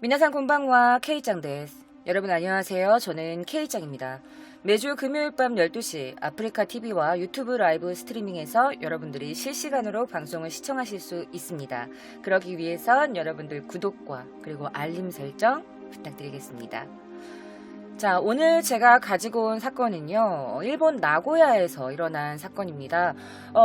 미나상 곤방와 K짱 데스. 여러분 안녕하세요. 저는 K짱입니다. 매주 금요일 밤 12시 아프리카 TV와 유튜브 라이브 스트리밍에서 여러분들이 실시간으로 방송을 시청하실 수 있습니다. 그러기 위해선 여러분들 구독과 그리고 알림 설정 부탁드리겠습니다. 자, 오늘 제가 가지고 온 사건은요, 일본 나고야에서 일어난 사건입니다.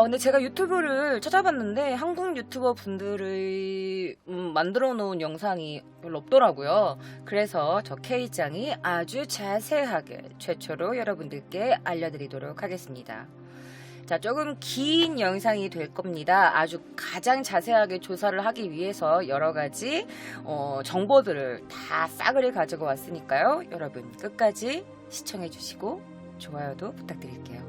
근데 제가 유튜브를 찾아봤는데 한국 유튜버 분들이 만들어 놓은 영상이 별로 없더라고요. 그래서 저 K짱이 아주 자세하게 최초로 여러분들께 알려드리도록 하겠습니다. 자, 조금 긴 영상이 될 겁니다. 아주 가장 자세하게 조사를 하기 위해서 여러 가지 정보들을 다 싸그리 가지고 왔으니까요. 여러분 끝까지 시청해 주시고 좋아요도 부탁드릴게요.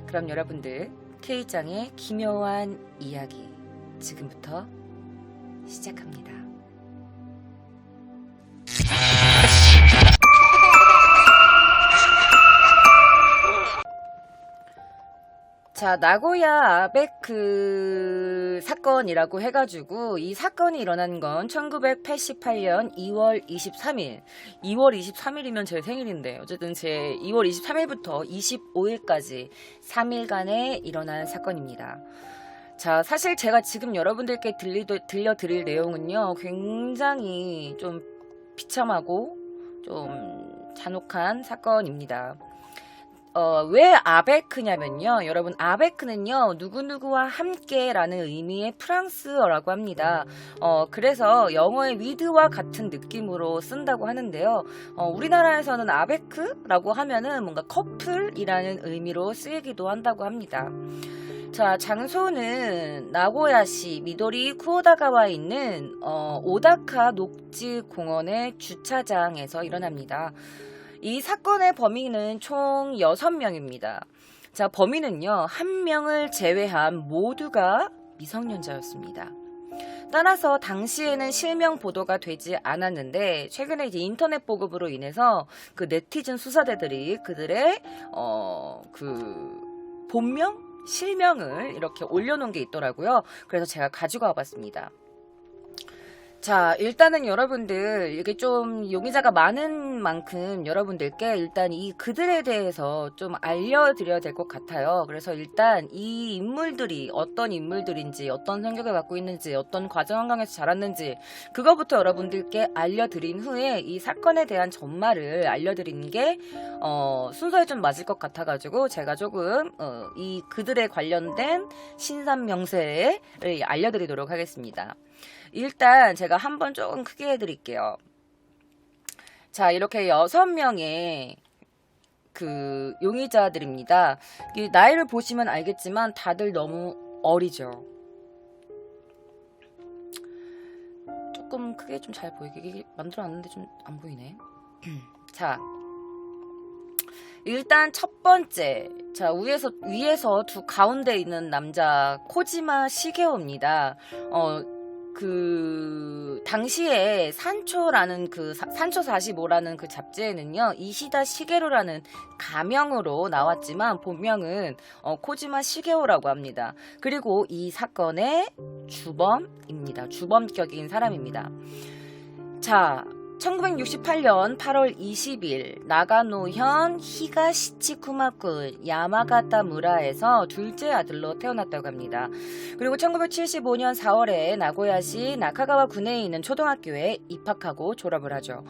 그럼 여러분들 K짱의 기묘한 이야기 지금부터 시작합니다. 자, 나고야 아베크 사건이라고 해가지고 이 사건이 일어난 건 1988년 2월 23일 2월 23일이면 제 생일인데 어쨌든 제 2월 23일부터 25일까지 3일간에 일어난 사건입니다. 자, 사실 제가 지금 여러분들께 들려드릴 내용은요 굉장히 좀 비참하고 좀 잔혹한 사건입니다. 왜 아베크냐면요. 여러분, 아베크는요, 누구누구와 함께라는 의미의 프랑스어라고 합니다. 그래서 영어의 위드와 같은 느낌으로 쓴다고 하는데요. 우리나라에서는 아베크라고 하면은 뭔가 커플이라는 의미로 쓰이기도 한다고 합니다. 자, 장소는 나고야시 미도리 쿠오다가와에 있는, 오다카 녹지 공원의 주차장에서 일어납니다. 이 사건의 범인은 총 6명입니다. 자, 범인은요, 1명을 제외한 모두가 미성년자였습니다. 따라서 당시에는 실명 보도가 되지 않았는데 최근에 이제 인터넷 보급으로 인해서 그 네티즌 수사대들이 그들의 그 본명, 실명을 이렇게 올려놓은 게 있더라고요. 그래서 제가 가지고 와봤습니다. 자, 일단은 여러분들 이게 좀 용의자가 많은 만큼 여러분들께 일단 이 그들에 대해서 좀 알려드려야 될 것 같아요. 그래서 일단 이 인물들이 어떤 인물들인지, 어떤 성격을 갖고 있는지, 어떤 가정 환경에서 자랐는지 그거부터 여러분들께 알려드린 후에 이 사건에 대한 전말을 알려드리는 게 순서에 좀 맞을 것 같아가지고 제가 조금 이 그들에 관련된 신산명세를 알려드리도록 하겠습니다. 일단 제가 한번 조금 크게 해드릴게요. 자, 이렇게 6명의 그 용의자들입니다. 이 나이를 보시면 알겠지만 다들 너무 어리죠. 조금 크게 좀 잘 보이게 이게 만들어놨는데 좀 안 보이네. 자, 일단 첫 번째, 자, 위에서 두 가운데 있는 남자 코지마 시게오입니다. 당시에 산초라는 산초 45라는 그 잡지에는요, 이시다 시게루라는 가명으로 나왔지만 본명은 코지마 시게오라고 합니다. 그리고 이 사건의 주범입니다. 주범격인 사람입니다. 자, 1968년 8월 20일 나가노현 히가시치쿠마군 야마가타 무라에서 둘째 아들로 태어났다고 합니다. 그리고 1975년 4월에 나고야시 나카가와 군에 있는 초등학교에 입학하고 졸업을 하죠.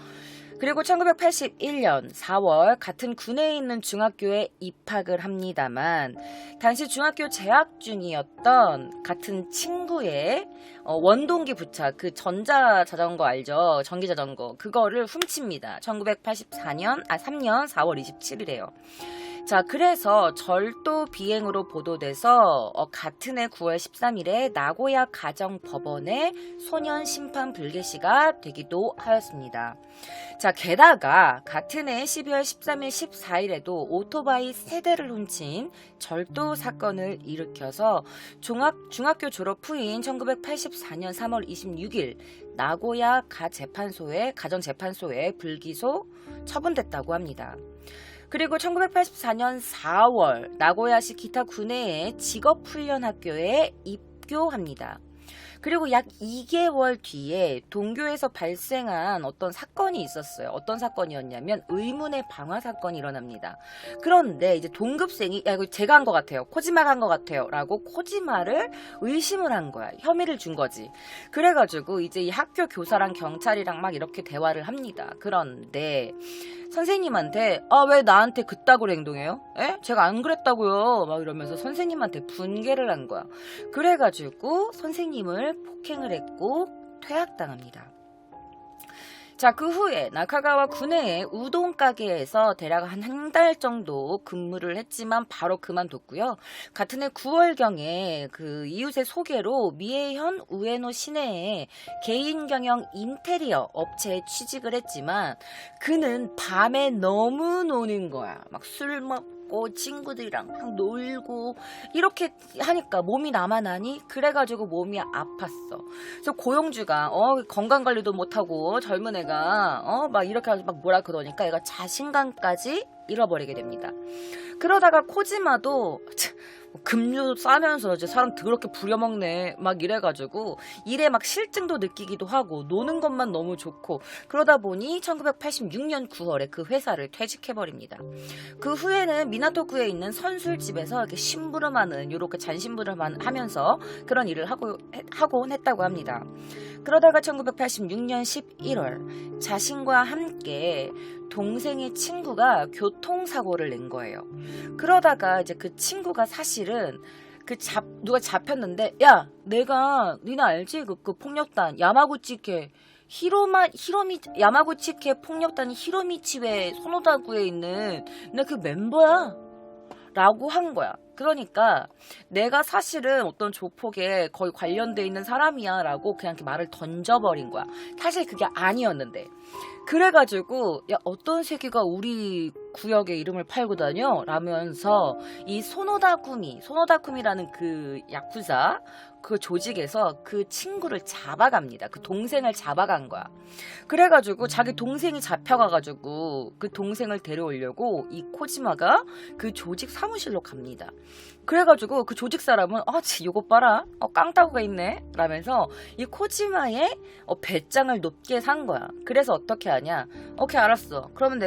그리고 1981년 4월 같은 군에 있는 중학교에 입학을 합니다만 당시 중학교 재학 중이었던 같은 친구의 원동기 부착, 그 전자자전거 알죠? 전기자전거. 그거를 훔칩니다. 1983년 4월 27일에요. 자, 그래서 절도 비행으로 보도돼서 같은 해 9월 13일에 나고야 가정법원에 소년 심판 불개시가 되기도 하였습니다. 자, 게다가 같은 해 12월 13일, 14일에도 오토바이 3대를 훔친 절도 사건을 일으켜서 중학교 졸업 후인 1984년 3월 26일 나고야 가정재판소에 불기소 처분됐다고 합니다. 그리고 1984년 4월 나고야시 기타 구내의 직업훈련학교에 입교합니다. 그리고 약 2개월 뒤에 동교에서 발생한 어떤 사건이 있었어요. 어떤 사건이었냐면 의문의 방화 사건이 일어납니다. 그런데 이제 동급생이 야 이거 제가 한 것 같아요. 코지마가 한 것 같아요. 라고 코지마를 의심을 한 거야. 혐의를 준 거지. 그래가지고 이제 이 학교 교사랑 경찰이랑 막 이렇게 대화를 합니다. 그런데 선생님한테 왜 나한테 그따구로 행동해요? 에? 제가 안 그랬다고요. 막 이러면서 선생님한테 분개를 한 거야. 그래가지고 선생님을 폭행을 했고 퇴학당합니다. 자, 그 후에 나카가와 구내의 우동 가게에서 대략 한 달 정도 근무를 했지만 바로 그만뒀고요. 같은 해 9월경에 그 이웃의 소개로 미에현 우에노 시내에 개인 경영 인테리어 업체에 취직을 했지만 그는 밤에 너무 노는 거야. 막 술 먹고 친구들이랑 막 놀고 이렇게 하니까 몸이 남아나니 그래가지고 몸이 아팠어. 그래서 고용주가 건강관리도 못하고 젊은 애가 막 이렇게 막 뭐라 그러니까 얘가 자신감까지 잃어버리게 됩니다. 그러다가 코지마도 금류 싸면서 이제 사람 더럽게 부려먹네 막 이래가지고 일에 막 실증도 느끼기도 하고 노는 것만 너무 좋고 그러다 보니 1986년 9월에 그 회사를 퇴직해버립니다. 그 후에는 미나토구에 있는 선술집에서 이렇게 심부름하는 이렇게 잔심부름 하면서 그런 일을 하곤 했다고 합니다. 그러다가 1986년 11월 자신과 함께 동생의 친구가 교통사고를 낸 거예요. 그러다가 이제 그 친구가 사실은 누가 잡혔는데 야 내가 니네 알지? 그 폭력단 야마구치케 야마구치케 폭력단 히로미치웨 소노다구에 있는 내 그 멤버야 라고 한 거야. 그러니까 내가 사실은 어떤 조폭에 거의 관련돼 있는 사람이야 라고 그냥 이렇게 말을 던져버린 거야. 사실 그게 아니었는데 그래가지고 야 어떤 새끼가 우리 구역에 이름을 팔고 다녀? 라면서 이 소노다쿠미라는 그 야쿠자 그 조직에서 그 친구를 잡아갑니다. 그 동생을 잡아간 거야. 그래가지고 자기 동생이 잡혀가가지고 그 동생을 데려오려고 이 코지마가 그 조직 사무실로 갑니다. 그래가지고 그 조직 사람은 요거 봐라 깡따구가 있네 라면서 이 코지마의 배짱을 높게 산 거야. 그래서 어떻게 하냐? 오케이 알았어. 그러면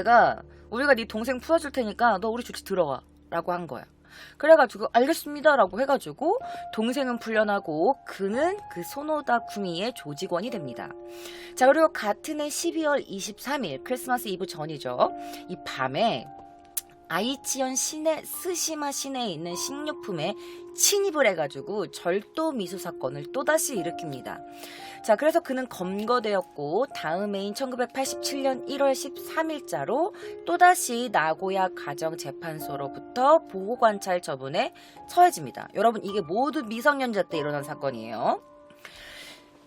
우리가 네 동생 풀어줄 테니까 너 우리 조직 들어와 라고 한 거야. 그래가지고 알겠습니다 라고 해가지고 동생은 풀려나고 그는 그 소노다 쿠미의 조직원이 됩니다. 자, 그리고 같은 해 12월 23일 크리스마스 이브 전이죠. 이 밤에 아이치현 시내 스시마 시내에 있는 식료품에 침입을 해가지고 절도 미수 사건을 또다시 일으킵니다. 자, 그래서 그는 검거되었고 다음 해인 1987년 1월 13일자로 또다시 나고야 가정재판소로부터 보호관찰 처분에 처해집니다. 여러분 이게 모두 미성년자 때 일어난 사건이에요.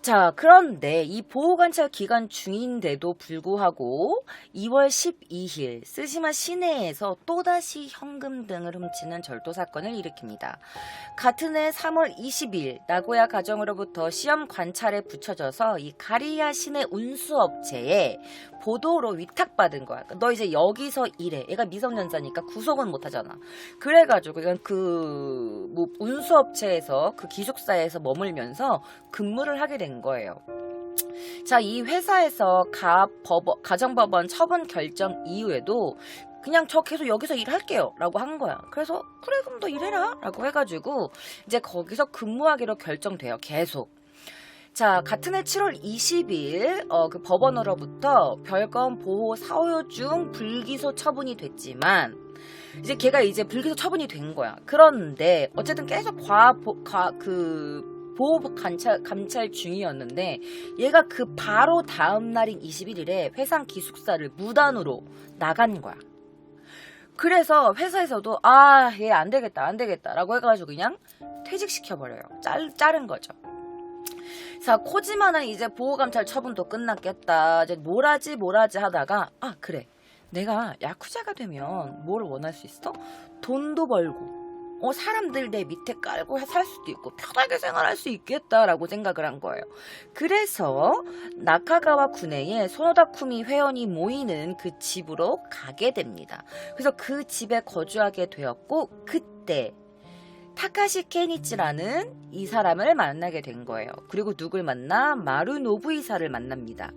자, 그런데 이 보호관찰 기간 중인데도 불구하고 2월 12일 스시마 시내에서 또다시 현금 등을 훔치는 절도 사건을 일으킵니다. 같은 해 3월 20일 나고야 가정으로부터 시험 관찰에 붙여져서 이 가리야 시내 운수업체에 보도로 위탁받은 거야. 너 이제 여기서 일해. 얘가 미성년자니까 구속은 못하잖아. 그래가지고 이건 운수업체에서 그 기숙사에서 머물면서 근무를 하게 된 거예요. 자, 이 회사에서 가정법원 처분 결정 이후에도 그냥 저 계속 여기서 일할게요 라고 한 거야. 그래서 그래 그럼 너 일해라 라고 해가지고 이제 거기서 근무하기로 결정돼요. 계속. 자, 같은 해 7월 20일 그 법원으로부터 별건 보호 사유 중 불기소 처분이 됐지만 이제 걔가 이제 불기소 처분이 된 거야. 그런데 어쨌든 계속 보호 감찰 중이었는데 얘가 그 바로 다음 날인 21일에 회사 기숙사를 무단으로 나간 거야. 그래서 회사에서도 얘 안 되겠다 라고 해가지고 그냥 퇴직시켜버려요. 자른 거죠. 자, 코지마는 이제 보호감찰 처분도 끝났겠다. 이제 뭘 하지 하다가 그래. 내가 야쿠자가 되면 뭘 원할 수 있어? 돈도 벌고 사람들 내 밑에 깔고 살 수도 있고 편하게 생활할 수 있겠다라고 생각을 한 거예요. 그래서 나카가와 구내에 소노다쿠미 회원이 모이는 그 집으로 가게 됩니다. 그래서 그 집에 거주하게 되었고 그때 타카시 케니치라는 이 사람을 만나게 된 거예요. 그리고 누굴 만나? 마루 노부이사를 만납니다.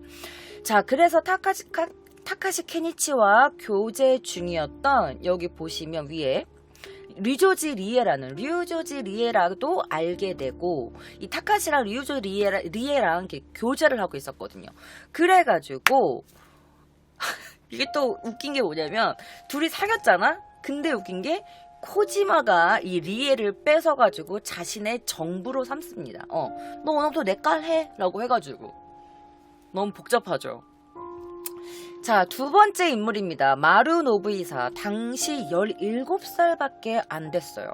자, 그래서 타카시 케니치와 교제 중이었던, 여기 보시면 위에 류조지 리에라도 알게 되고, 이 타카시랑 류조지 리에랑 교제를 하고 있었거든요. 그래가지고 이게 또 웃긴 게 뭐냐면, 둘이 사귀었잖아? 근데 웃긴 게 코지마가 이 리에를 뺏어가지고 자신의 정부로 삼습니다. 너 오늘부터 내 깔 해 라고 해가지고. 너무 복잡하죠. 자, 두 번째 인물입니다. 마루 노부이사. 당시 17살밖에 안 됐어요.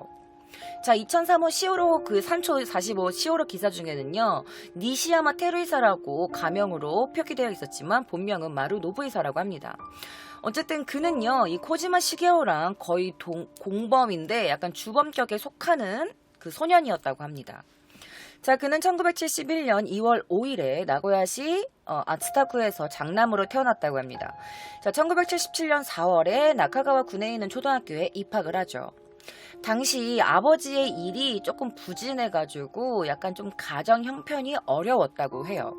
자, 2003호 시오로 산초 45 시오로 기사 중에는요, 니시야마 테루이사라고 가명으로 표기되어 있었지만 본명은 마루 노부이사라고 합니다. 어쨌든 그는요, 이 코지마 시게오랑 거의 공범인데 약간 주범격에 속하는 그 소년이었다고 합니다. 자, 그는 1971년 2월 5일에 나고야시 아츠타쿠에서 장남으로 태어났다고 합니다. 자, 1977년 4월에 나카가와 군에 있는 초등학교에 입학을 하죠. 당시 아버지의 일이 조금 부진해가지고 약간 좀 가정 형편이 어려웠다고 해요.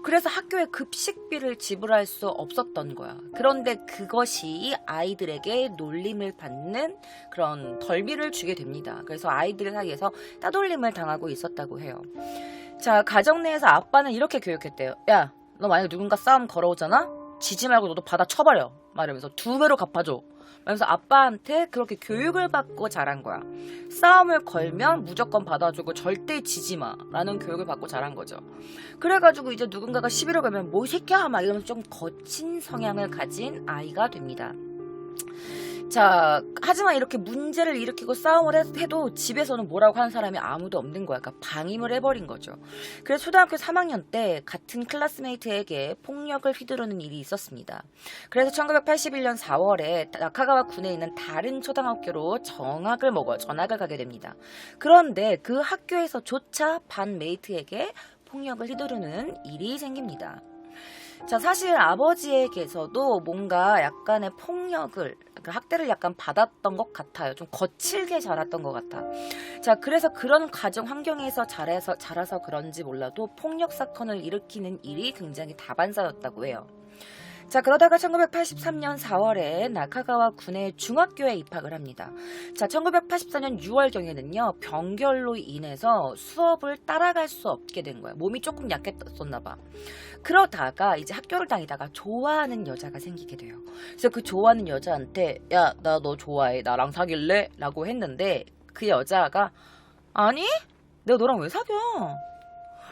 그래서 학교에 급식비를 지불할 수 없었던 거야. 그런데 그것이 아이들에게 놀림을 받는 그런 덜미를 주게 됩니다. 그래서 아이들 사이에서 따돌림을 당하고 있었다고 해요. 자, 가정 내에서 아빠는 이렇게 교육했대요. 야, 너 만약에 누군가 싸움 걸어오잖아? 지지 말고 너도 받아 쳐버려. 말하면서 2배로 갚아줘. 그래서 아빠한테 그렇게 교육을 받고 자란 거야. 싸움을 걸면 무조건 받아주고 절대 지지 마 라는 교육을 받고 자란 거죠. 그래가지고 이제 누군가가 시비를 걸면 뭐 이 새끼야 막 이러면서 좀 거친 성향을 가진 아이가 됩니다. 자, 하지만 이렇게 문제를 일으키고 싸움을 해도 집에서는 뭐라고 하는 사람이 아무도 없는 거야. 그러니까 방임을 해버린 거죠. 그래서 초등학교 3학년 때 같은 클래스메이트에게 폭력을 휘두르는 일이 있었습니다. 그래서 1981년 4월에 나카가와 군에 있는 다른 초등학교로 전학을 가게 됩니다. 그런데 그 학교에서조차 반 메이트에게 폭력을 휘두르는 일이 생깁니다. 자, 사실 아버지에게서도 뭔가 약간의 폭력을, 학대를 약간 받았던 것 같아요. 좀 거칠게 자랐던 것 같아. 자, 그래서 그런 가정 환경에서 자라서 그런지 몰라도 폭력 사건을 일으키는 일이 굉장히 다반사였다고 해요. 자, 그러다가 1983년 4월에 나카가와 군의 중학교에 입학을 합니다. 자, 1984년 6월경에는요, 병결로 인해서 수업을 따라갈 수 없게 된 거예요. 몸이 조금 약했었나 봐. 그러다가 이제 학교를 다니다가 좋아하는 여자가 생기게 돼요. 그래서 그 좋아하는 여자한테 야, 나 너 좋아해. 나랑 사귈래? 라고 했는데 그 여자가 아니? 내가 너랑 왜 사겨?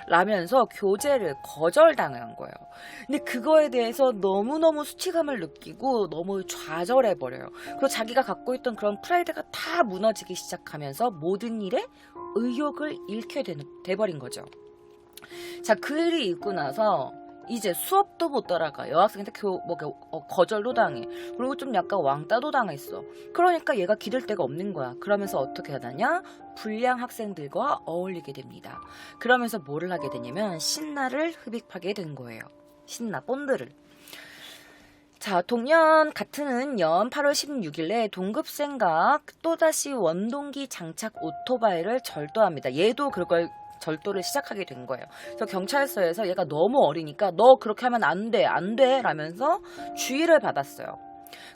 라면서 교제를 거절당한 거예요. 근데 그거에 대해서 너무너무 수치감을 느끼고 너무 좌절해버려요. 그리고 자기가 갖고 있던 그런 프라이드가 다 무너지기 시작하면서 모든 일에 의욕을 잃게 돼버린 거죠. 자, 그 일이 있고 나서 이제 수업도 못 따라가. 여학생한테 거절도 당해. 그리고 좀 약간 왕따도 당했어. 그러니까 얘가 기댈 데가 없는 거야. 그러면서 어떻게 하느냐? 불량 학생들과 어울리게 됩니다. 그러면서 뭐를 하게 되냐면 신나를 흡입하게 된 거예요. 신나, 본드를. 자, 같은 년 8월 16일에 동급생과 또다시 원동기 장착 오토바이를 절도합니다. 얘도 그걸 절도를 시작하게 된 거예요. 그래서 경찰서에서 얘가 너무 어리니까 너 그렇게 하면 안 돼 라면서 주의를 받았어요.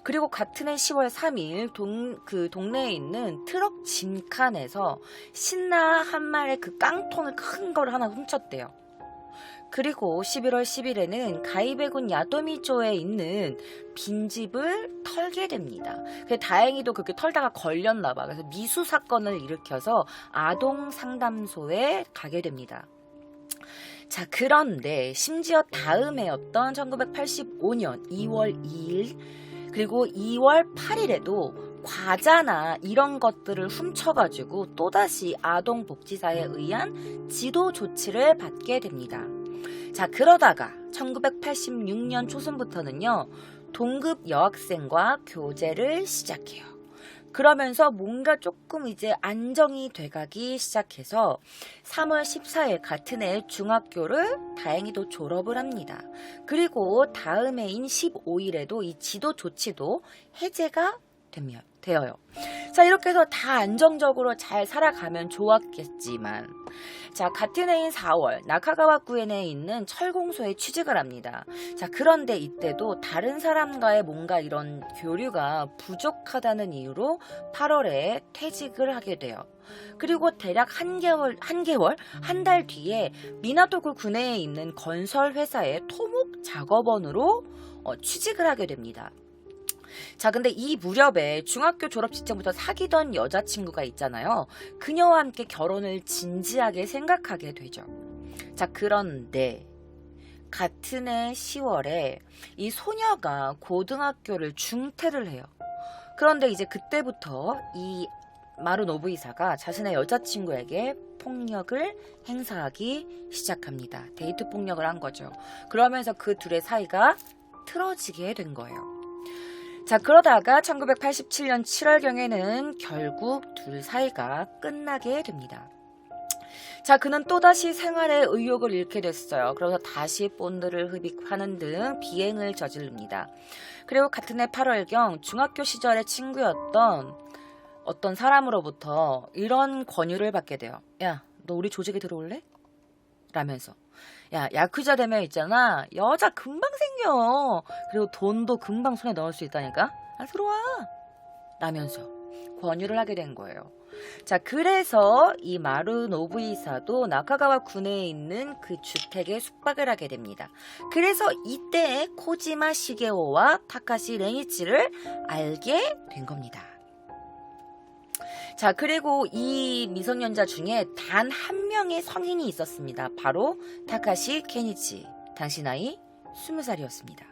그리고 같은 해 10월 3일 동네에 있는 트럭 짐칸에서 신나 한 마리의 그 깡통을 큰 걸 하나 훔쳤대요. 그리고 11월 10일에는 가이베군 야도미조에 있는 빈집을 털게 됩니다. 다행히도 그렇게 털다가 걸렸나 봐. 그래서 미수 사건을 일으켜서 아동 상담소에 가게 됩니다. 자, 그런데 심지어 다음 해였던 1985년 2월 2일 그리고 2월 8일에도 과자나 이런 것들을 훔쳐가지고 또다시 아동복지사에 의한 지도 조치를 받게 됩니다. 자, 그러다가 1986년 초순부터는요, 동급 여학생과 교제를 시작해요. 그러면서 뭔가 조금 이제 안정이 돼가기 시작해서 3월 14일 같은 해 중학교를 다행히도 졸업을 합니다. 그리고 다음 해인 15일에도 이 지도 조치도 해제가 되어요. 자, 이렇게 해서 다 안정적으로 잘 살아가면 좋았겠지만, 자, 같은 해인 4월 나카가와구엔에 있는 철공소에 취직을 합니다. 자, 그런데 이때도 다른 사람과의 뭔가 이런 교류가 부족하다는 이유로 8월에 퇴직을 하게 돼요. 그리고 대략 한 달 뒤에 미나토구 군내에 있는 건설 회사의 토목 작업원으로 취직을 하게 됩니다. 자, 근데 이 무렵에 중학교 졸업 직전부터 사귀던 여자친구가 있잖아요. 그녀와 함께 결혼을 진지하게 생각하게 되죠. 자, 그런데 같은 해 10월에 이 소녀가 고등학교를 중퇴를 해요. 그런데 이제 그때부터 이 마루 노부이사가 자신의 여자친구에게 폭력을 행사하기 시작합니다. 데이트 폭력을 한 거죠. 그러면서 그 둘의 사이가 틀어지게 된 거예요. 자, 그러다가 1987년 7월경에는 결국 둘 사이가 끝나게 됩니다. 자, 그는 또다시 생활의 의욕을 잃게 됐어요. 그래서 다시 본드를 흡입하는 등 비행을 저지릅니다. 그리고 같은 해 8월경 중학교 시절의 친구였던 어떤 사람으로부터 이런 권유를 받게 돼요. 야, 너 우리 조직에 들어올래? 라면서. 야, 야쿠자 되면 있잖아. 여자 금방 생겨. 그리고 돈도 금방 손에 넣을 수 있다니까. 아, 들어와. 라면서 권유를 하게 된 거예요. 자, 그래서 이 마루 노부이사도 나카가와 군에 있는 그 주택에 숙박을 하게 됩니다. 그래서 이때 코지마 시게오와 타카시 레니치를 알게 된 겁니다. 자, 그리고 이 미성년자 중에 단 한 명의 성인이 있었습니다. 바로 타카시 케니치. 당시 나이 20살이었습니다.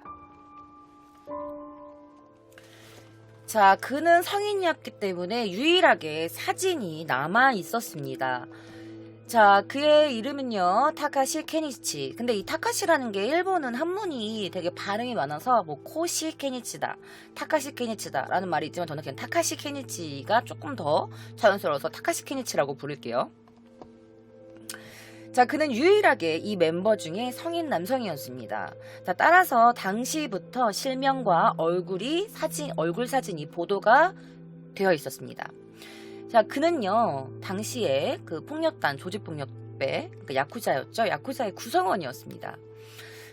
자, 그는 성인이었기 때문에 유일하게 사진이 남아 있었습니다. 자, 그의 이름은요, 타카시 케니치. 근데 이 타카시라는 게 일본은 한문이 되게 발음이 많아서 뭐 코시 케니치다, 타카시 케니치다 라는 말이 있지만 저는 그냥 타카시 케니치가 조금 더 자연스러워서 타카시 케니치라고 부를게요. 자, 그는 유일하게 이 멤버 중에 성인 남성이었습니다. 자, 따라서 당시부터 실명과 얼굴 사진이 보도가 되어 있었습니다. 자, 그는요, 당시에 그 폭력단, 조직폭력배, 그 야쿠자였죠. 야쿠자의 구성원이었습니다.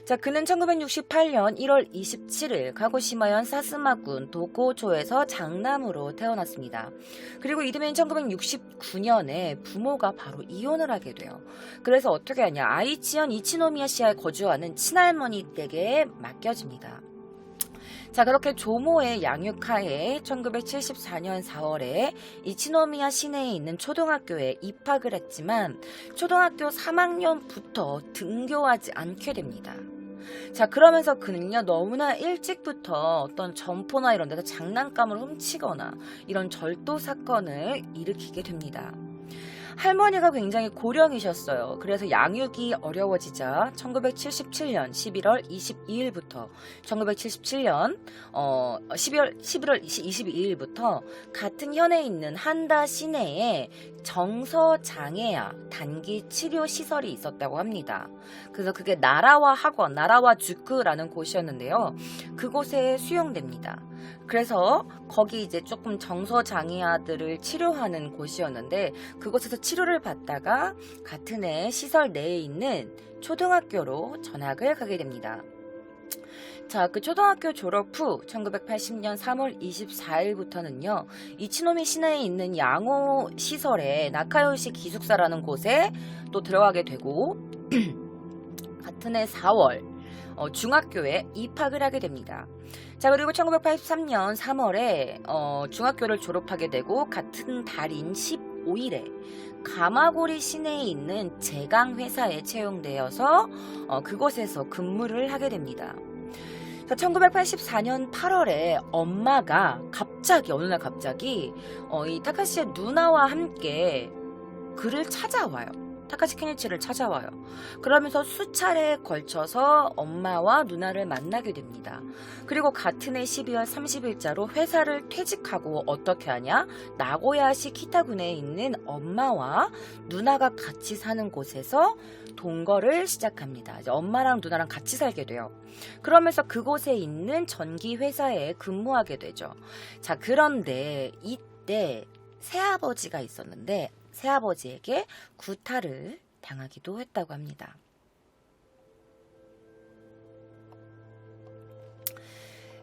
자, 그는 1968년 1월 27일 가고시마현 사스마군 도고초에서 장남으로 태어났습니다. 그리고 이듬해인 1969년에 부모가 바로 이혼을 하게 돼요. 그래서 어떻게 하냐, 아이치현 이치노미야시에 거주하는 친할머니 댁에 맡겨집니다. 자, 그렇게 조모의 양육하에 1974년 4월에 이치노미야 시내에 있는 초등학교에 입학을 했지만 초등학교 3학년부터 등교하지 않게 됩니다. 자, 그러면서 그는요, 너무나 일찍부터 어떤 점포나 이런 데서 장난감을 훔치거나 이런 절도 사건을 일으키게 됩니다. 할머니가 굉장히 고령이셨어요. 그래서 양육이 어려워지자 1977년 11월 22일부터 1977년 11월 22일부터 같은 현에 있는 한다 시내에 정서장애아 단기 치료 시설이 있었다고 합니다. 그래서 그게 나라와 학원, 나라와 주크라는 곳이었는데요. 그곳에 수용됩니다. 그래서 거기 이제 조금 정서장애아들을 치료하는 곳이었는데 그곳에서 치료를 받다가 같은 해 시설 내에 있는 초등학교로 전학을 가게 됩니다. 자, 그 초등학교 졸업 후 1980년 3월 24일부터는요. 이치노미 시내에 있는 양호 시설에 나카요시 기숙사라는 곳에 또 들어가게 되고 같은 해 4월 중학교에 입학을 하게 됩니다. 자, 그리고 1983년 3월에 중학교를 졸업하게 되고 같은 달인 15일에 가마고리 시내에 있는 제강 회사에 채용되어서 그곳에서 근무를 하게 됩니다. 1984년 8월에 엄마가 어느 날 갑자기 이 타카시의 누나와 함께 그를 찾아와요. 타카시 케니치를 찾아와요. 그러면서 수차례에 걸쳐서 엄마와 누나를 만나게 됩니다. 그리고 같은 해 12월 30일자로 회사를 퇴직하고 어떻게 하냐? 나고야시 키타군에 있는 엄마와 누나가 같이 사는 곳에서 동거를 시작합니다. 이제 엄마랑 누나랑 같이 살게 돼요. 그러면서 그곳에 있는 전기 회사에 근무하게 되죠. 자, 그런데 이때 이때 새아버지가 있었는데 새아버지에게 구타를 당하기도 했다고 합니다.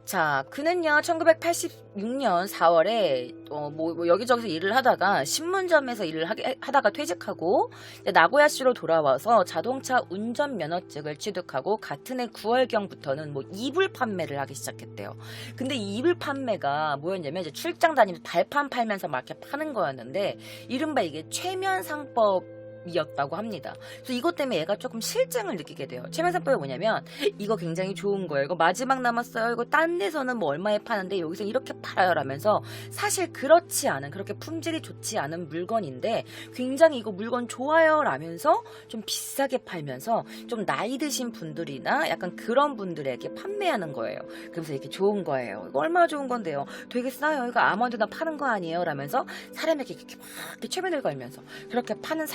자, 그는요 1986년 4월에 뭐 여기저기서 일을 하다가 신문점에서 일을 하다가 퇴직하고 나고야시로 돌아와서 자동차 운전면허증을 취득하고 같은 해 9월경부터는 뭐 이불 판매를 하기 시작했대요. 근데 이 이불 판매가 뭐였냐면 이제 출장 다니면서 발판 팔면서 막 이렇게 파는 거였는데 이른바 이게 최면상법 이었다고 합니다. 그래서 이것 때문에 얘가 조금 실증을 느끼게 돼요. 최면상법이 뭐냐면 이거 굉장히 좋은 거예요. 이거 마지막 남았어요. 이거 딴 데서는 뭐 얼마에 파는데 여기서 이렇게 팔아요 라면서 사실 그렇지 않은 그렇게 품질이 좋지 않은 물건인데 굉장히 이거 물건 좋아요 라면서 좀 비싸게 팔면서 좀 나이 드신 분들이나 약간 그런 분들에게 판매하는 거예요. 그러면서 이렇게 좋은 거예요. 이거 얼마나 좋은 건데요. 되게 싸요. 이거 아무데나 파는 거 아니에요 라면서 사람에게 이렇게 막 이렇게 최면을 걸면서 그렇게 파는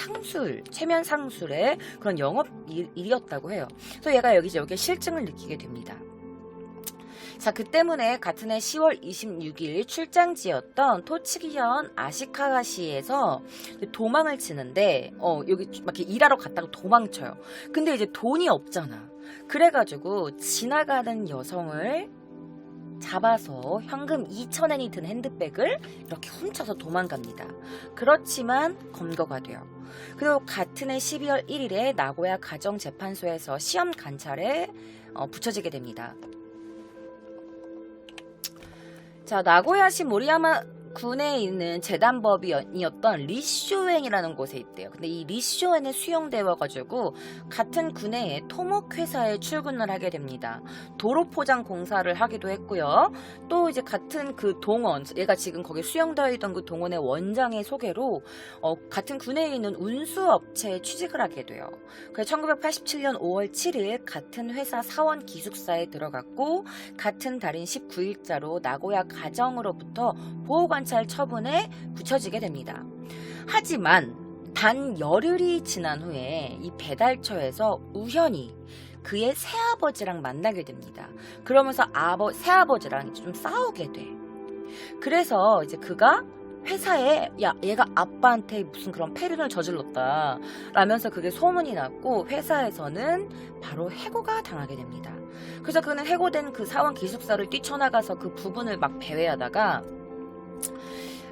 최면 상술의 그런 영업 일이었다고 해요. 그래서 얘가 여기에 실증을 느끼게 됩니다. 자, 그 때문에 같은 해 10월 26일 출장지였던 토치기현 아시카가시에서 도망을 치는데 여기 막 이렇게 일하러 갔다가 도망쳐요. 근데 이제 돈이 없잖아. 그래가지고 지나가는 여성을 잡아서 현금 2,000엔이 든 핸드백을 이렇게 훔쳐서 도망갑니다. 그렇지만 검거가 돼요. 그리고 같은 해 12월 1일에 나고야 가정재판소에서 시험 관찰에 붙여지게 됩니다. 자, 나고야시 모리야마 군에 있는 재단법인이었던 리쇼엔이라는 곳에 있대요. 근데 이 리쇼엔에 수용되어가지고 같은 군의 토목 회사에 출근을 하게 됩니다. 도로 포장 공사를 하기도 했고요. 또 이제 같은 그 동원, 얘가 지금 거기 수용되어 있던 그 동원의 원장의 소개로 같은 군에 있는 운수업체에 취직을 하게 돼요. 그래서 1987년 5월 7일 같은 회사 사원 기숙사에 들어갔고 같은 달인 19일자로 나고야 가정으로부터 보호관찰 처분에 붙여지게 됩니다. 하지만 단 열흘이 지난 후에 이 배달처에서 우연히 그의 새아버지랑 만나게 됩니다. 그러면서 새아버지랑 좀 싸우게 돼. 그래서 이제 그가 회사에 얘가 아빠한테 무슨 그런 폐륜을 저질렀다 라면서 그게 소문이 났고 회사에서는 바로 해고가 당하게 됩니다. 그래서 그는 해고된 그 사원 기숙사를 뛰쳐나가서 그 부분을 막 배회하다가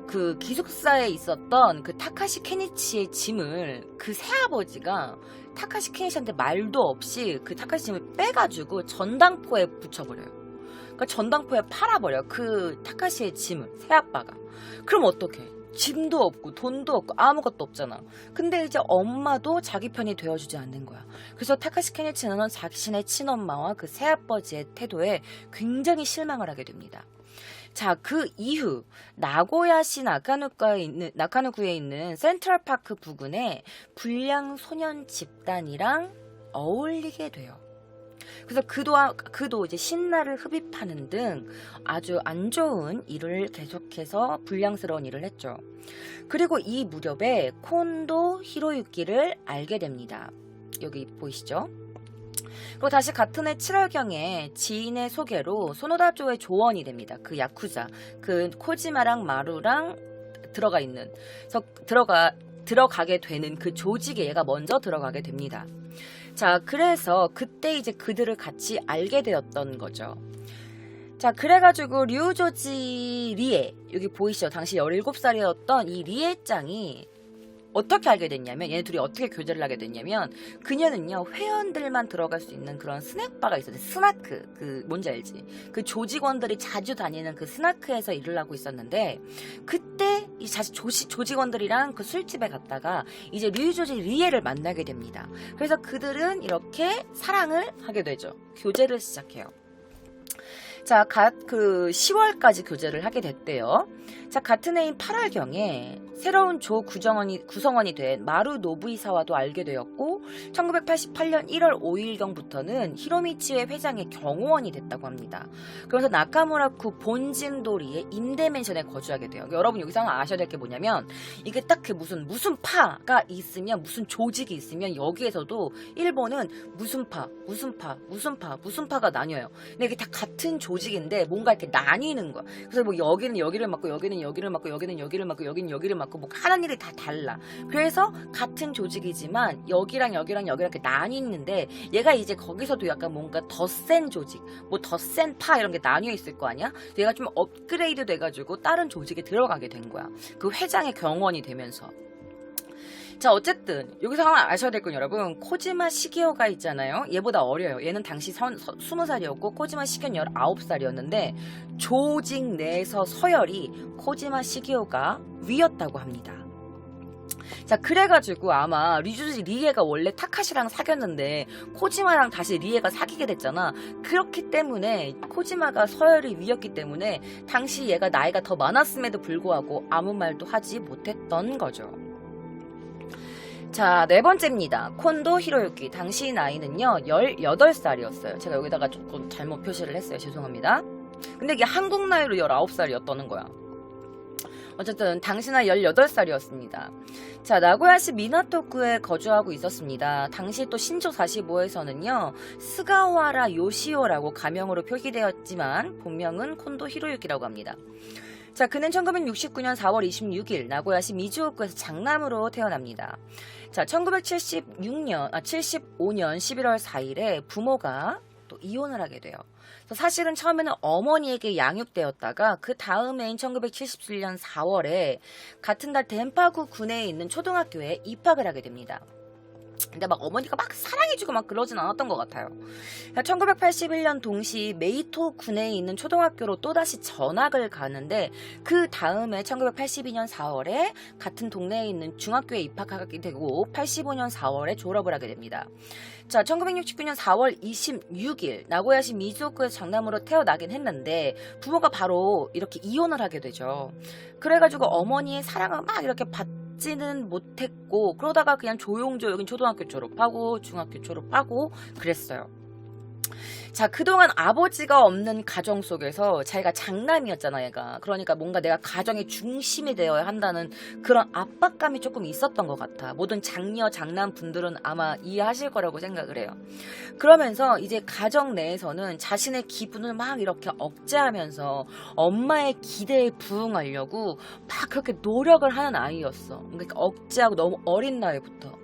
그 기숙사에 있었던 그 타카시 케니치의 짐을 그 새아버지가 타카시 케니치한테 말도 없이 그 타카시 짐을 빼가지고 전당포에 붙여버려요. 그러니까 전당포에 팔아버려. 그 타카시의 짐을 새아빠가. 그럼 어떡해? 짐도 없고 돈도 없고 아무것도 없잖아. 근데 이제 엄마도 자기 편이 되어주지 않는 거야. 그래서 타카시 케니치는 자신의 친엄마와 그 새아버지의 태도에 굉장히 실망을 하게 됩니다. 자, 그 이후 나고야시 나카누구에 있는 센트럴파크 부근에 불량 소년 집단이랑 어울리게 돼요. 그래서 그도 이제 신나를 흡입하는 등 아주 안 좋은 일을 계속해서 불량스러운 일을 했죠. 그리고 이 무렵에 콘도 히로유키를 알게 됩니다. 여기 보이시죠? 그리고 다시 같은 해 7월경에 지인의 소개로 소노다조의 조언이 됩니다. 그 야쿠자, 그 코지마랑 마루랑 그래서 들어가게 되는 그 조직에 얘가 먼저 들어가게 됩니다. 자, 그래서 그때 이제 그들을 같이 알게 되었던 거죠. 자, 그래가지고 류조지 리에, 여기 보이시죠? 당시 17살이었던 이 리에짱이 어떻게 알게 됐냐면, 얘네 둘이 어떻게 교제를 하게 됐냐면, 그녀는요 회원들만 들어갈 수 있는 그런 스낵바가 있었는데, 스나크, 그 뭔지 알지? 그 조직원들이 자주 다니는 그 스나크에서 일을 하고 있었는데, 그때 이 조직원들이랑 그 술집에 갔다가 이제 류조지 리에를 만나게 됩니다. 그래서 그들은 이렇게 사랑을 하게 되죠. 교제를 시작해요. 자, 그 10월까지 교제를 하게 됐대요. 자, 같은 해인 8월경에 새로운 조 구성원이 된 마루 노부이사와도 알게 되었고 1988년 1월 5일경부터는 히로미치의 회장의 경호원이 됐다고 합니다. 그래서 나카무라쿠 본진도리의 임대맨션에 거주하게 돼요. 여러분 여기서 하나 아셔야 될 게 뭐냐면 이게 딱 그 무슨 파가 있으면 무슨 조직이 있으면 여기에서도 일본은 무슨 파가 나뉘어요. 근데 이게 다 같은 조직인데 뭔가 이렇게 나뉘는 거야. 그래서 뭐 여기는 여기를 맡고 여기는 여기를 맡고 여기는 여기를 맡고 여기는 여기를 맡고 뭐 하는 일이 다 달라. 그래서 같은 조직이지만 여기랑 이렇게 나뉘는데 얘가 이제 거기서도 약간 뭔가 더 센 조직, 뭐 더 센 파 이런 게 나뉘어 있을 거 아니야? 얘가 좀 업그레이드 돼가지고 다른 조직에 들어가게 된 거야. 그 회장의 경원이 되면서. 자 어쨌든 여기서 하나 아셔야 될 건 여러분 코지마 시기오가 있잖아요. 얘보다 어려요. 얘는 당시 20살이었고 코지마 시기오는 19살이었는데 조직 내에서 서열이 코지마 시기오가 위였다고 합니다. 자 그래가지고 아마 류주지 리에가 원래 타카시랑 사귀었는데 코지마랑 다시 리에가 사귀게 됐잖아. 그렇기 때문에 코지마가 서열이 위였기 때문에 당시 얘가 나이가 더 많았음에도 불구하고 아무 말도 하지 못했던 거죠. 자, 네 번째입니다. 콘도 히로유키. 당시 나이는요, 18살이었어요. 제가 여기다가 조금 잘못 표시를 했어요. 죄송합니다. 근데 이게 한국 나이로 19살이었다는 거야. 어쨌든 당시 나이 18살이었습니다. 자, 나고야시 미나토쿠에 거주하고 있었습니다. 당시 또 신조 45에서는요, 스가와라 요시오라고 가명으로 표기되었지만 본명은 콘도 히로유키라고 합니다. 자, 그는 1969년 4월 26일 나고야시 미즈오쿠에서 장남으로 태어납니다. 자, 1975년 11월 4일에 부모가 또 이혼을 하게 돼요. 사실은 처음에는 어머니에게 양육되었다가 그 다음해인 1977년 4월에 같은 달 덴파구 군에 있는 초등학교에 입학을 하게 됩니다. 근데 막 어머니가 막 사랑해주고 막 그러진 않았던 것 같아요. 1981년 동시 메이토 군에 있는 초등학교로 또다시 전학을 가는데 그 다음에 1982년 4월에 같은 동네에 있는 중학교에 입학하게 되고 85년 4월에 졸업을 하게 됩니다. 자, 1969년 4월 26일 나고야시 미즈오쿠에서 장남으로 태어나긴 했는데 부모가 바로 이렇게 이혼을 하게 되죠. 그래가지고 어머니의 사랑을 막 이렇게 받지는 못했고 그러다가 그냥 조용조용히 초등학교 졸업하고 중학교 졸업하고 그랬어요. 자, 그동안 아버지가 없는 가정 속에서 자기가 장남이었잖아, 얘가. 그러니까 뭔가 내가 가정의 중심이 되어야 한다는 그런 압박감이 조금 있었던 것 같아. 모든 장녀, 장남 분들은 아마 이해하실 거라고 생각을 해요. 그러면서 이제 가정 내에서는 자신의 기분을 막 이렇게 억제하면서 엄마의 기대에 부응하려고 막 그렇게 노력을 하는 아이였어. 그러니까 억제하고 너무 어린 나이부터.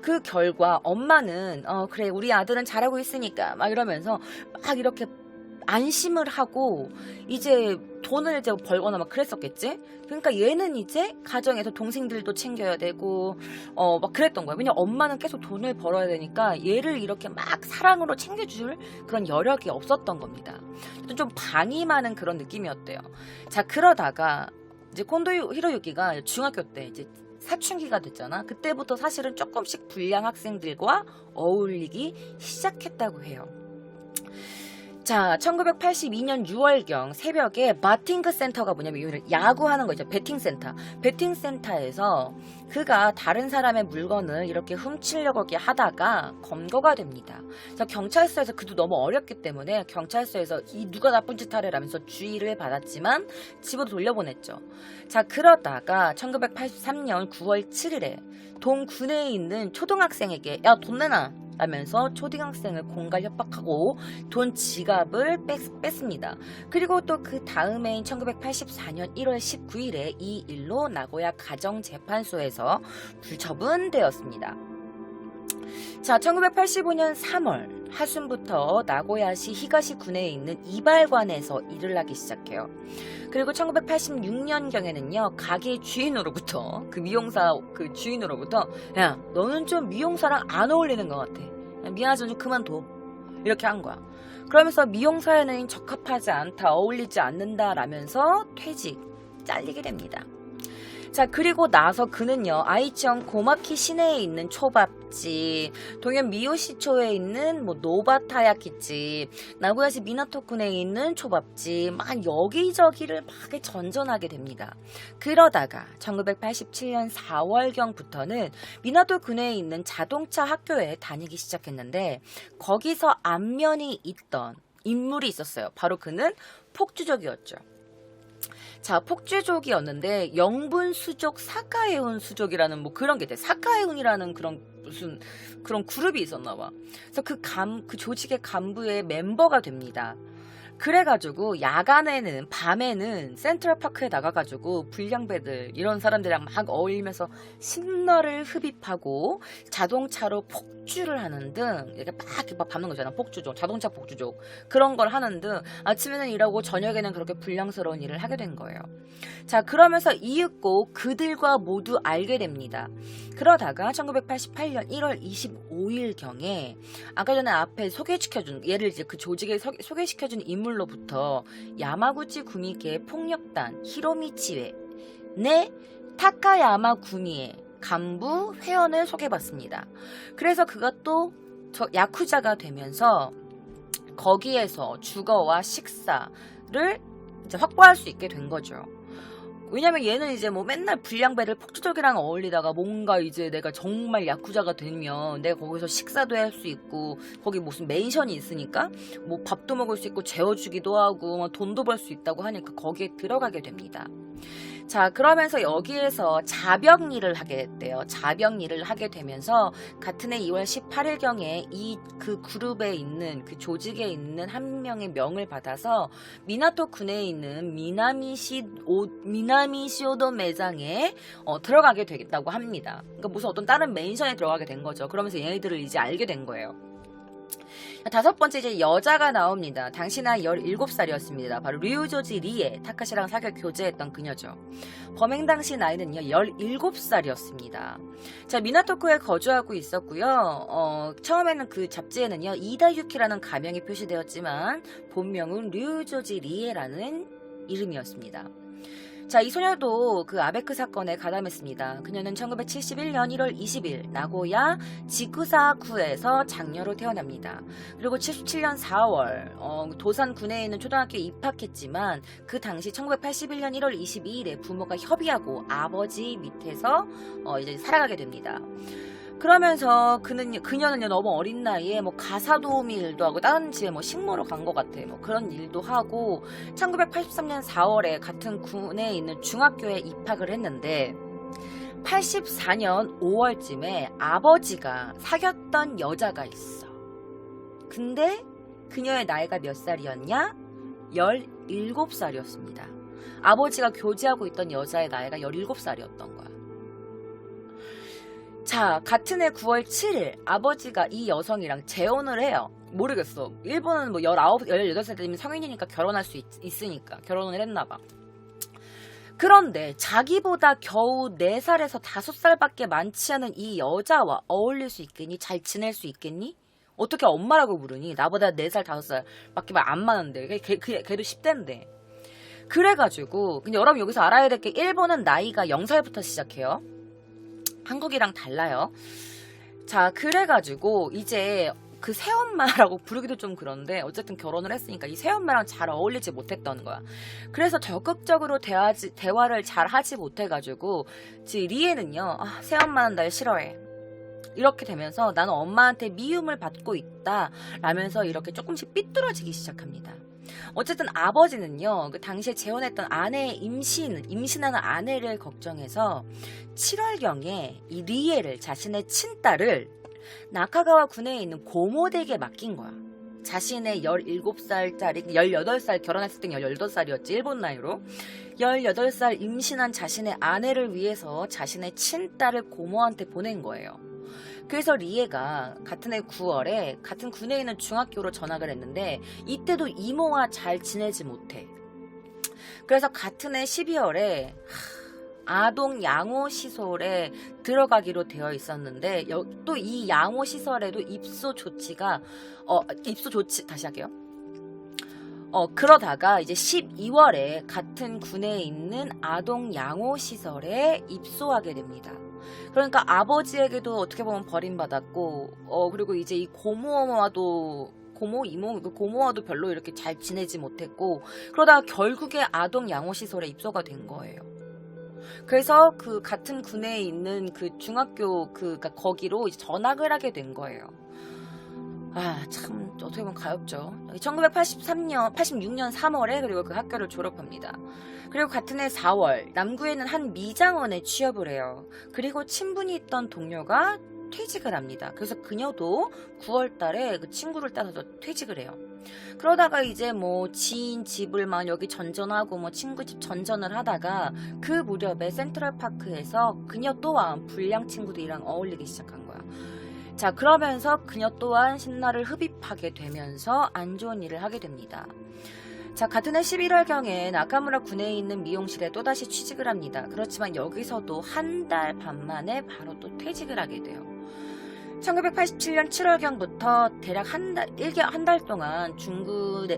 그 결과 엄마는 그래 우리 아들은 잘하고 있으니까 막 이러면서 막 이렇게 안심을 하고 이제 돈을 이제 벌거나 막 그랬었겠지. 그러니까 얘는 이제 가정에서 동생들도 챙겨야 되고 막 그랬던 거야. 왜냐면 엄마는 계속 돈을 벌어야 되니까 얘를 이렇게 막 사랑으로 챙겨줄 그런 여력이 없었던 겁니다. 좀 방임하는 그런 느낌이었대요. 자, 그러다가 이제 콘도 히로유키가 중학교 때 이제 사춘기가 됐잖아. 그때부터 사실은 조금씩 불량 학생들과 어울리기 시작했다고 해요. 자, 1982년 6월경 새벽에 마팅크 센터가 뭐냐면 야구하는 거 있죠. 배팅센터. 배팅센터에서 그가 다른 사람의 물건을 이렇게 훔치려고 하다가 검거가 됩니다. 그래서 경찰서에서 그도 너무 어렵기 때문에 경찰서에서 이 누가 나쁜 짓 하래라면서 주의를 받았지만 집으로 돌려보냈죠. 자, 그러다가 1983년 9월 7일에 동군에 있는 초등학생에게 야, 돈 내놔 라면서 초등학생을 공갈 협박하고 돈 지갑을 뺐습니다. 그리고 또 그 다음해인 1984년 1월 19일에 이 일로 나고야 가정재판소에서 불처분되었습니다. 자, 1985년 3월 하순부터 나고야시 히가시군에 있는 이발관에서 일을 하기 시작해요. 그리고 1986년경에는요 가게 주인으로부터 그 미용사 그 주인으로부터 야 너는 좀 미용사랑 안 어울리는 것 같아. 미안하지만 좀 그만둬. 이렇게 한 거야. 그러면서 미용사에는 적합하지 않다, 어울리지 않는다 라면서 퇴직, 잘리게 됩니다. 자, 그리고 나서 그는요, 아이치현 고마키 시내에 있는 초밥집, 동현 미요시초에 있는 뭐 노바타야키집, 나고야시 미나토쿠에 있는 초밥집, 막 여기저기를 막 전전하게 됩니다. 그러다가 1987년 4월경부터는 미나토쿠에 있는 자동차 학교에 다니기 시작했는데, 거기서 안면이 있던 인물이 있었어요. 바로 그는 폭주족이었죠. 자, 폭주족이었는데 영분 수족 사카에훈 수족이라는 뭐 그런 게 돼. 사카에훈이라는 그런 무슨 그런 그룹이 있었나 봐. 그래서 그 조직의 간부의 멤버가 됩니다. 그래가지고 야간에는 밤에는 센트럴파크에 나가가지고 불량배들 이런 사람들이랑 막 어울리면서 신나를 흡입하고 자동차로 폭주를 하는 등 이렇게 막 밟는 거잖아. 폭주족, 자동차 폭주족 그런 걸 하는 등 아침에는 일하고 저녁에는 그렇게 불량스러운 일을 하게 된 거예요. 자, 그러면서 이윽고 그들과 모두 알게 됩니다. 그러다가 1988년 1월 25일경에 아까 전에 앞에 소개시켜준 얘를 이제 그 조직에 소개시켜준 인물로부터 야마구치 구미계 폭력단 히로미치웨 네 타카야마 구미의 간부 회원을 소개받습니다. 그래서 그가 또 야쿠자가 되면서 거기에서 주거와 식사를 이제 확보할 수 있게 된 거죠. 왜냐면 얘는 이제 뭐 맨날 불량배들 폭주족이랑 어울리다가 뭔가 이제 내가 정말 야쿠자가 되면 내가 거기서 식사도 할 수 있고 거기 무슨 맨션이 있으니까 뭐 밥도 먹을 수 있고 재워주기도 하고 뭐 돈도 벌 수 있다고 하니까 거기에 들어가게 됩니다. 자, 그러면서 여기에서 자병 일을 하게 됐대요. 자병 일을 하게 되면서 같은 해 2월 18일경에 그 그룹에 있는 그 조직에 있는 한 명의 명을 받아서 미나토군에 있는 미나미시오도 매장에 들어가게 되겠다고 합니다. 그러니까 무슨 어떤 다른 맨션에 들어가게 된 거죠. 그러면서 얘네들을 이제 알게 된 거예요. 다섯 번째 이제 여자가 나옵니다. 당시 나이 17살이었습니다. 바로 류조지 리에 타카시랑 사귀어 교제했던 그녀죠. 범행 당시 나이는요 17살이었습니다. 자, 미나토쿠에 거주하고 있었고요. 처음에는 그 잡지에는요 이다유키라는 가명이 표시되었지만 본명은 류조지 리에라는 이름이었습니다. 자, 이 소녀도 그 아베크 사건에 가담했습니다. 그녀는 1971년 1월 20일 나고야 지구사구에서 장녀로 태어납니다. 그리고 77년 4월 도산 군에 있는 초등학교에 입학했지만 그 당시 1981년 1월 22일에 부모가 협의하고 아버지 밑에서 이제 살아가게 됩니다. 그러면서 그녀는 너무 어린 나이에 뭐 가사 도우미 일도 하고 다른 집에 뭐 식모로 간 것 같아. 뭐 그런 일도 하고 1983년 4월에 같은 군에 있는 중학교에 입학을 했는데 84년 5월쯤에 아버지가 사귀었던 여자가 있어. 근데 그녀의 나이가 몇 살이었냐? 17살이었습니다. 아버지가 교제하고 있던 여자의 나이가 17살이었던 거야. 자, 같은 해 9월 7일 아버지가 이 여성이랑 재혼을 해요. 모르겠어. 일본은 뭐 19, 18살 되면 성인이니까 결혼할 수 있으니까 결혼을 했나봐. 그런데 자기보다 겨우 4살에서 5살밖에 많지 않은 이 여자와 어울릴 수 있겠니? 잘 지낼 수 있겠니? 어떻게 엄마라고 부르니? 나보다 4살, 5살밖에 안 많은데. 걔도 10대인데. 그래가지고 근데 여러분 여기서 알아야 될 게 일본은 나이가 0살부터 시작해요. 한국이랑 달라요. 자, 그래가지고 이제 그 새엄마라고 부르기도 좀 그런데 어쨌든 결혼을 했으니까 이 새엄마랑 잘 어울리지 못했던 거야. 그래서 적극적으로 대화를 잘 하지 못해가지고 리에는요, 새엄마는 날 싫어해. 이렇게 되면서 나는 엄마한테 미움을 받고 있다 라면서 이렇게 조금씩 삐뚤어지기 시작합니다. 어쨌든 아버지는요, 그 당시에 재혼했던 아내의 임신하는 아내를 걱정해서 7월경에 이 리에를 자신의 친딸을 나카가와 군에 있는 고모댁에 맡긴 거야. 자신의 17살짜리, 18살 결혼했을 땐 18살이었지, 일본 나이로. 18살 임신한 자신의 아내를 위해서 자신의 친딸을 고모한테 보낸 거예요. 그래서 리에가 같은 해 9월에 같은 군에 있는 중학교로 전학을 했는데 이때도 이모와 잘 지내지 못해. 그래서 같은 해 12월에 아동 양호시설에 들어가기로 되어 있었는데 또 이 양호시설에도 다시 할게요. 그러다가 이제 12월에 같은 군에 있는 아동 양호 시설에 입소하게 됩니다. 그러니까 아버지에게도 어떻게 보면 버림받았고, 그리고 이제 이 고모와도 별로 이렇게 잘 지내지 못했고, 그러다가 결국에 아동 양호 시설에 입소가 된 거예요. 그래서 그 같은 군에 있는 그 중학교 그러니까 거기로 이제 전학을 하게 된 거예요. 참 어떻게 보면 가엽죠. 1986년 3월에 그리고 그 학교를 졸업합니다. 그리고 같은 해 4월 남구에 있는 한 미장원에 취업을 해요. 그리고 친분이 있던 동료가 퇴직을 합니다. 그래서 그녀도 9월 달에 그 친구를 따라서 퇴직을 해요. 그러다가 이제 뭐 지인 집을 막 여기 전전하고 뭐 친구 집 전전을 하다가 그 무렵에 센트럴파크에서 그녀 또한 불량 친구들이랑 어울리기 시작한 거야. 자, 그러면서 그녀 또한 신나를 흡입하게 되면서 안 좋은 일을 하게 됩니다. 자, 같은 해 11월경에 나카무라 군에 있는 미용실에 또다시 취직을 합니다. 그렇지만 여기서도 한 달 반 만에 바로 또 퇴직을 하게 돼요. 1987년 7월경부터 대략 한 달 동안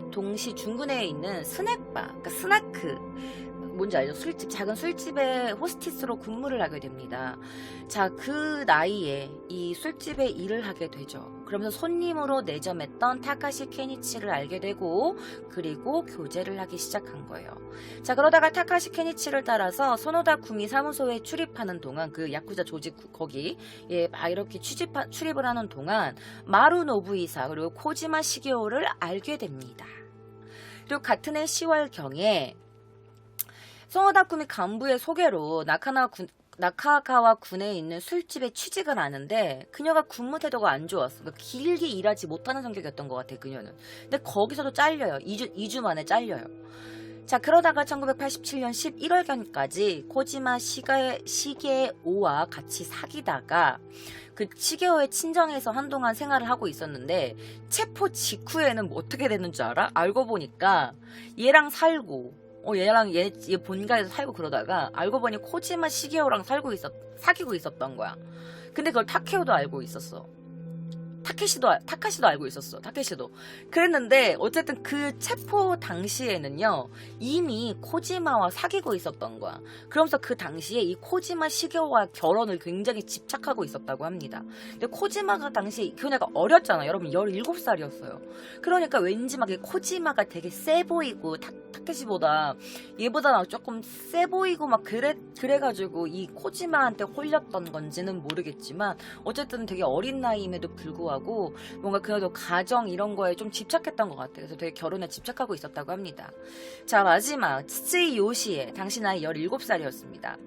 동시 중군에 있는 스낵바, 그러니까 스나크, 뭔지 알죠? 술집, 작은 술집의 호스티스로 근무를 하게 됩니다. 자, 그 나이에 이 술집에 일을 하게 되죠. 그러면서 손님으로 내점했던 타카시 케니치를 알게 되고, 그리고 교제를 하기 시작한 거예요. 자, 그러다가 타카시 케니치를 따라서 소노다 구미 사무소에 출입하는 동안, 그 야쿠자 조직 거기에 막 이렇게 출입을 하는 동안 마루 노부이사 그리고 코지마 시게오를 알게 됩니다. 그리고 같은 해 10월경에 소노다쿠미 간부의 소개로 나카가와 군에 있는 술집에 취직을 하는데 그녀가 근무 태도가 안 좋았어. 그러니까 길게 일하지 못하는 성격이었던 것 같아, 그녀는. 근데 거기서도 잘려요. 2주 만에 잘려요. 자, 그러다가 1987년 11월경까지 코지마 시게오와 같이 사귀다가 그 시게오의 친정에서 한동안 생활을 하고 있었는데 체포 직후에는 뭐 어떻게 됐는 줄 알아? 알고 보니까 얘랑 살고 얘랑 얘 본가에서 살고 그러다가 알고 보니 코지마 시게오랑 사귀고 있었던 거야. 근데 그걸 타케오도 알고 있었어. 타카시도 알고 있었어. 타케시도. 그랬는데 어쨌든 그 체포 당시에는요 이미 코지마와 사귀고 있었던 거야. 그러면서 그 당시에 이 코지마 시게오와 결혼을 굉장히 집착하고 있었다고 합니다. 근데 코지마가 당시 그녀가 어렸잖아. 여러분 17살이었어요. 그러니까 왠지 막 코지마가 되게 세 보이고 타케시보다 얘보다 조금 세 보이고 막 그래가지고 이 코지마한테 홀렸던 건지는 모르겠지만 어쨌든 되게 어린 나이임에도 불구하고 뭔가 그래도 가정 이런 거에 좀 집착했던 것 같아요. 그래서 되게 결혼에 집착하고 있었다고 합니다. 자, 마지막 츠츠이 요시에 당시 나이 17살이었습니다.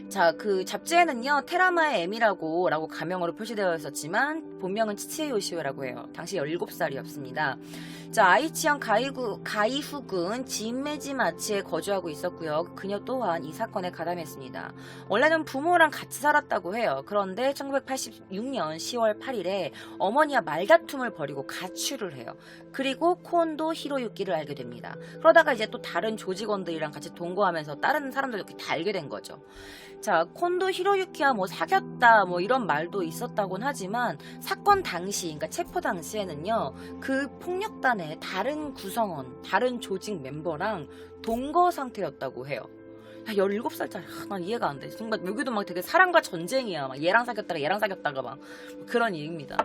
자, 그 잡지에는요 테라마의 M이라고 가명으로 표시되어 있었지만 본명은 치치에 요시오라고 해요. 당시 17살이었습니다. 자, 아이치현 가이후군 진메지마치에 거주하고 있었고요. 그녀 또한 이 사건에 가담했습니다. 원래는 부모랑 같이 살았다고 해요. 그런데 1986년 10월 8일에 어머니와 말다툼을 벌이고 가출을 해요. 그리고 콘도 히로유키를 알게 됩니다. 그러다가 이제 또 다른 조직원들이랑 같이 동거하면서 다른 사람들 이렇게 다 알게 된 거죠. 자, 콘도 히로유키와 뭐 사귀었다 뭐 이런 말도 있었다곤 하지만 사건 당시, 그러니까 체포 당시에는요 그 폭력단의 다른 구성원, 다른 조직 멤버랑 동거 상태였다고 해요. 17살짜리 난 이해가 안 돼. 정말 여기도 막 되게 사랑과 전쟁이야. 막 얘랑 사귀었다가 막 그런 얘기입니다.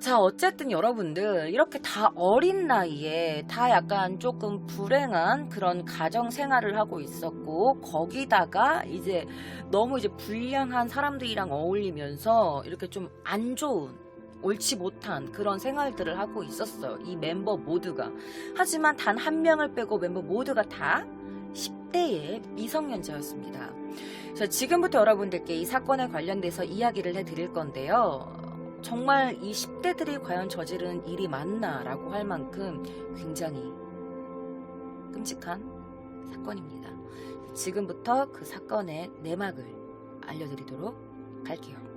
자, 어쨌든 여러분들 이렇게 다 어린 나이에 다 약간 조금 불행한 그런 가정 생활을 하고 있었고 거기다가 이제 너무 이제 불량한 사람들이랑 어울리면서 이렇게 좀 안 좋은 옳지 못한 그런 생활들을 하고 있었어요. 이 멤버 모두가. 하지만 단 한 명을 빼고 멤버 모두가 다 10대의 미성년자였습니다. 자, 지금부터 여러분들께 이 사건에 관련돼서 이야기를 해드릴 건데요. 정말 이 10대들이 과연 저지른 일이 맞나라고 할 만큼 굉장히 끔찍한 사건입니다. 지금부터 그 사건의 내막을 알려드리도록 할게요.